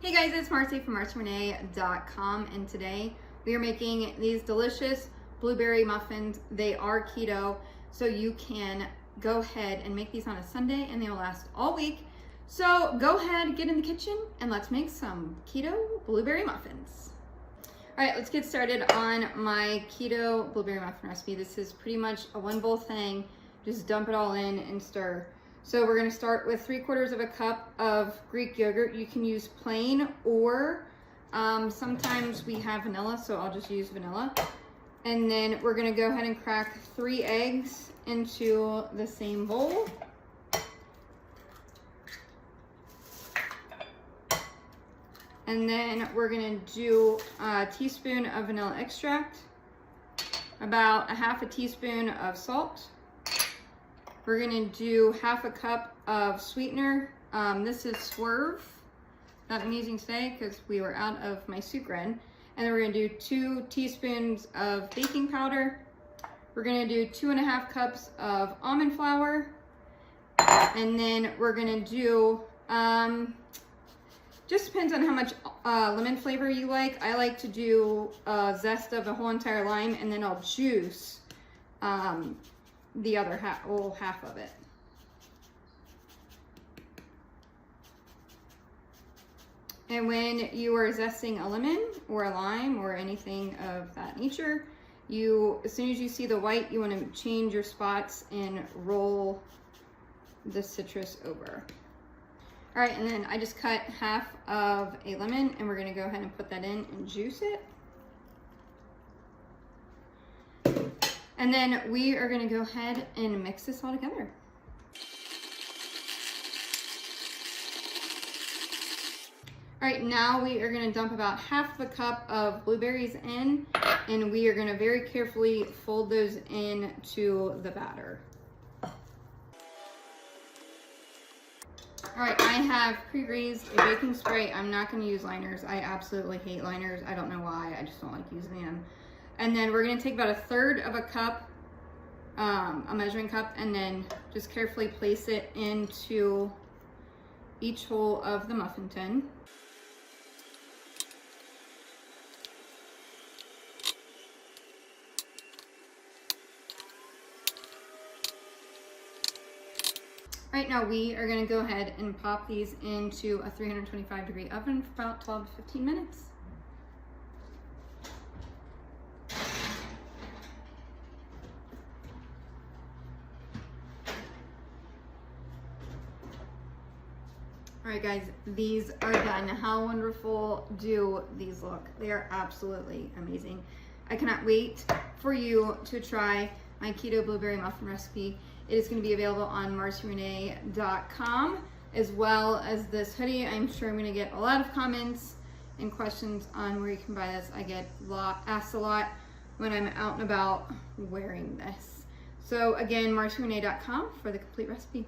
Hey guys, it's Marci from MarciRenee.com, and today we are making these delicious blueberry muffins. They are keto, so you can go ahead and make these on a Sunday and they'll last all week. So go ahead, get in the kitchen, and let's make some keto blueberry muffins. All right, let's get started on my keto blueberry muffin recipe. This is pretty much a one bowl thing. Just dump it all in and stir. So we're gonna start with 3/4 of a cup of Greek yogurt. You can use plain or sometimes we have vanilla, so I'll just use vanilla. And then we're gonna go ahead and crack 3 eggs into the same bowl. And then we're gonna do a teaspoon of vanilla extract, about a half a teaspoon of salt. We're gonna do half a cup of sweetener. This is Swerve that I'm using today because we were out of my Sukrin. And then we're gonna do 2 teaspoons of baking powder. We're gonna do 2.5 cups of almond flour. And then we're gonna do, just depends on how much lemon flavor you like. I like to do a zest of a whole entire lime, and then I'll juice the other half of it. And when you are zesting a lemon or a lime or anything of that nature, as soon as you see the white, you want to change your spots and roll the citrus over. All right, and then I just cut half of a lemon, and we're gonna go ahead and put that in and juice it. And then we are gonna go ahead and mix this all together. All right, now we are gonna dump about half of a cup of blueberries in, and we are gonna very carefully fold those into the batter. All right, I have pre-greased a baking spray. I'm not gonna use liners. I absolutely hate liners. I don't know why, I just don't like using them. And then we're gonna take about 1/3 of a cup, a measuring cup, and then just carefully place it into each hole of the muffin tin. Right now we are gonna go ahead and pop these into a 325-degree oven for about 12 to 15 minutes. All right, guys, these are done. How wonderful do these look? They are absolutely amazing. I cannot wait for you to try my keto blueberry muffin recipe. It is going to be available on MarciRenee.com, as well as this hoodie. I'm sure I'm going to get a lot of comments and questions on where you can buy this. I get asked a lot when I'm out and about wearing this. So again, MarciRenee.com for the complete recipe.